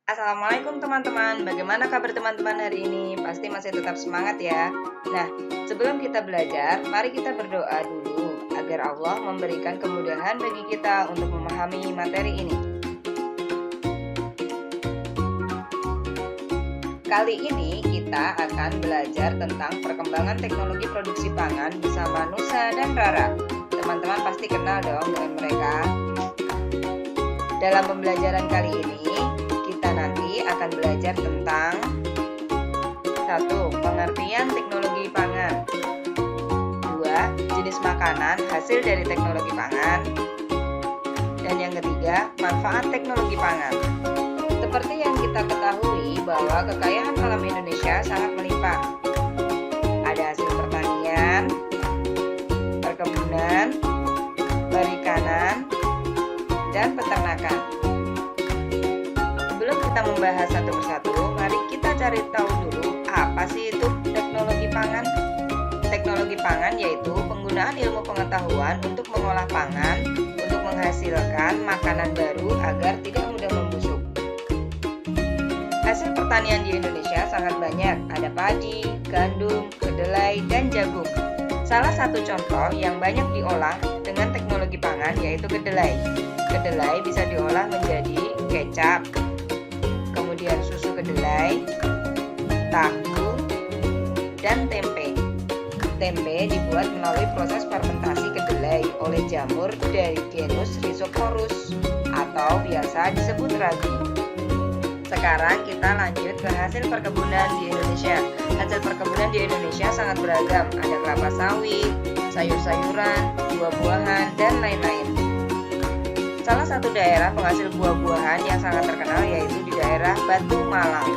Assalamualaikum teman-teman, bagaimana kabar teman-teman hari ini? Pasti masih tetap semangat ya. Nah, sebelum kita belajar, mari kita berdoa dulu agar Allah memberikan kemudahan bagi kita untuk memahami materi ini. Kali ini kita akan belajar tentang perkembangan teknologi produksi pangan bersama Nusa dan Rara. Teman-teman pasti kenal dong dengan mereka. Dalam pembelajaran kali ini, kita nanti akan belajar tentang 1. Pengertian teknologi pangan. 2. Jenis makanan hasil dari teknologi pangan. Dan yang ketiga, manfaat teknologi pangan. Seperti yang kita ketahui bahwa kekayaan alam Indonesia sangat melimpah. Ada hasil pertanian, perkebunan, perikanan, dan peternakan. Sebelum kita membahas satu persatu, mari kita cari tahu dulu apa sih itu teknologi pangan. Teknologi pangan yaitu penggunaan ilmu pengetahuan untuk mengolah pangan untuk menghasilkan makanan baru agar tidak mudah membusuk. Hasil pertanian di Indonesia sangat banyak, ada padi, gandum, kedelai, dan jagung. Salah satu contoh yang banyak diolah dengan teknologi pangan yaitu kedelai. Kedelai bisa diolah menjadi kecap, kemudian susu kedelai, tahu, dan tempe. Tempe dibuat melalui proses fermentasi kedelai oleh jamur dari genus Rhizophorus atau biasa disebut ragi. Sekarang kita lanjut ke hasil perkebunan di Indonesia. Hasil perkebunan di Indonesia sangat beragam, ada kelapa sawit, sayur-sayuran, buah-buahan, dan lain-lain. Salah satu daerah penghasil buah-buahan yang sangat terkenal yaitu di daerah Batu Malang.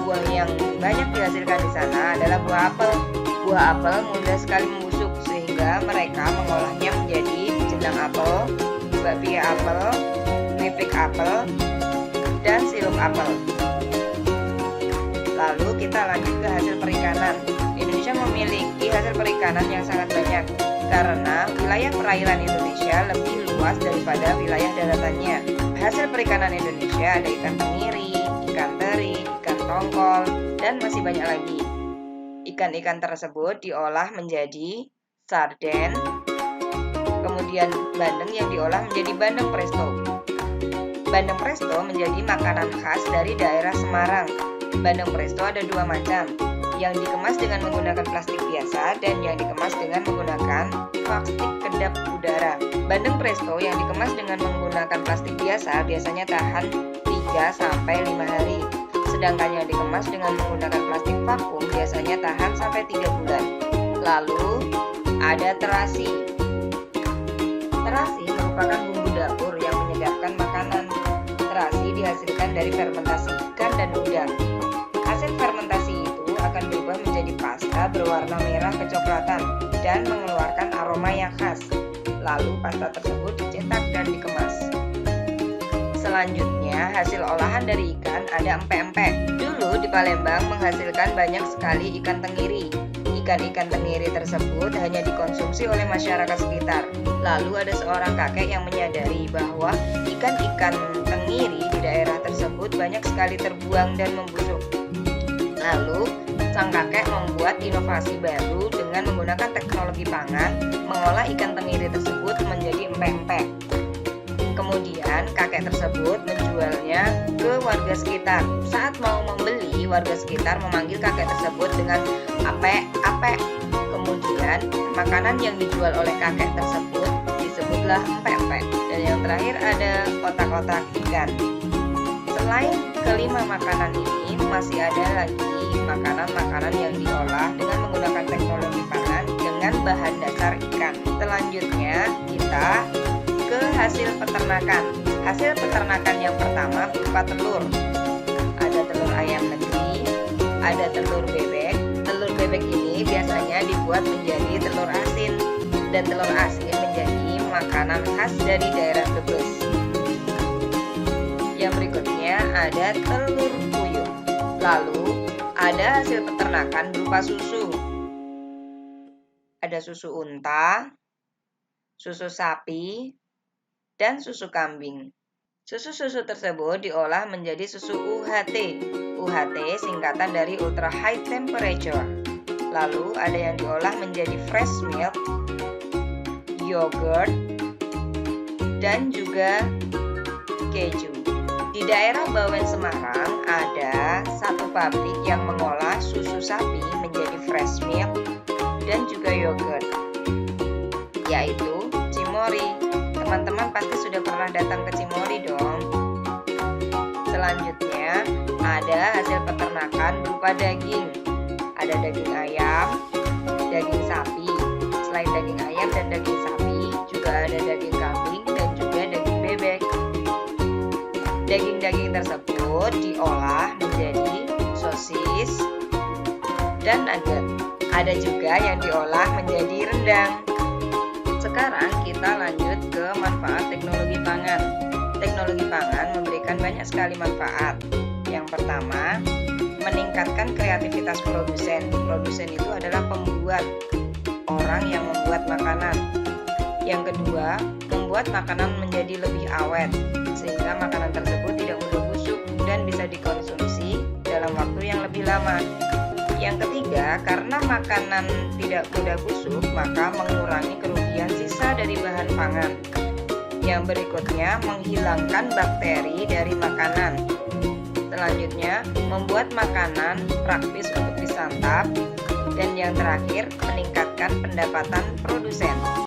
Buah yang banyak dihasilkan di sana adalah buah apel. Buah apel mudah sekali membusuk sehingga mereka mengolahnya menjadi jenang apel, bakpia apel, keripik apel, dan sirup apel. Lalu kita lanjut ke hasil perikanan. Indonesia memiliki hasil perikanan yang sangat banyak karena wilayah perairan Indonesia lebih luas daripada wilayah daratannya. Hasil perikanan Indonesia ada ikan tenggiri, ikan teri, ikan tongkol, dan masih banyak lagi. Ikan-ikan tersebut diolah menjadi sarden, kemudian bandeng yang diolah menjadi bandeng presto. Bandeng presto menjadi makanan khas dari daerah Semarang. Bandeng presto ada dua macam, yang dikemas dengan menggunakan plastik biasa dan yang dikemas dengan menggunakan plastik kedap udara. Bandeng presto yang dikemas dengan menggunakan plastik biasa biasanya tahan 3-5 hari. Sedangkan yang dikemas dengan menggunakan plastik vakum biasanya tahan sampai 3 bulan. Lalu ada terasi. Terasi merupakan bumbu dapur yang menyegarkan makanan. Terasi dihasilkan dari fermentasi ikan dan udang. Hasil fermentasi itu akan berubah menjadi pasta berwarna merah kecoklatan dan mengeluarkan aroma yang khas. Lalu pasta tersebut dicetak dan dikemas. Selanjutnya, hasil olahan dari ikan ada empek-empek. Dulu di Palembang menghasilkan banyak sekali ikan tenggiri. Ikan-ikan tenggiri tersebut hanya dikonsumsi oleh masyarakat sekitar. Lalu ada seorang kakek yang menyadari bahwa ikan-ikan tenggiri di daerah tersebut banyak sekali terbuang dan membusuk. Lalu, sang kakek membuat inovasi baru dengan menggunakan teknologi pangan, mengolah ikan tenggiri tersebut menjadi empek-empek. Kemudian, kakek tersebut menjualnya ke warga sekitar. Saat mau membeli, warga sekitar memanggil kakek tersebut dengan apek-apek. Kemudian, makanan yang dijual oleh kakek tersebut disebutlah empek-empek. Dan yang terakhir ada kotak-kotak ikan. Selain kelima makanan ini, masih ada lagi makanan-makanan yang diolah dengan menggunakan teknologi pangan dengan bahan dasar ikan. Selanjutnya, kita ke hasil peternakan. Hasil peternakan yang pertama berupa telur. Ada telur ayam negeri, ada telur bebek. Telur bebek ini biasanya dibuat menjadi telur asin, dan telur asin menjadi makanan khas dari daerah Brebes. Yang berikutnya ada telur puyuh. Lalu ada hasil peternakan berupa susu. Ada susu unta, susu sapi, dan susu kambing. Susu-susu tersebut diolah menjadi susu UHT. UHT singkatan dari Ultra High Temperature. Lalu ada yang diolah menjadi fresh milk, yogurt, dan juga keju. Di daerah Bawen, Semarang ada satu pabrik yang mengolah susu sapi menjadi fresh milk dan juga yogurt, yaitu Cimory. Teman-teman pasti sudah pernah datang ke Cimory dong. Selanjutnya ada hasil peternakan berupa daging. Ada daging ayam, daging sapi. Selain daging ayam dan daging sapi, juga ada daging kambing dan juga daging bebek. Daging-daging tersebut diolah menjadi sosis dan nugget. Ada juga yang diolah menjadi rendang. Sekarang kita lanjut ke manfaat teknologi pangan. Teknologi pangan memberikan banyak sekali manfaat. Yang pertama, meningkatkan kreativitas produsen. Produsen itu adalah pembuat, orang yang membuat makanan. Yang kedua, membuat makanan menjadi lebih awet, sehingga makanan tersebut tidak mudah busuk dan bisa dikonsumsi dalam waktu yang lebih lama. Yang ketiga, karena makanan tidak mudah busuk, maka mengurangi kerugian sisa dari bahan pangan. Yang berikutnya, menghilangkan bakteri dari makanan. Selanjutnya, membuat makanan praktis untuk disantap. Dan yang terakhir, meningkatkan pendapatan produsen.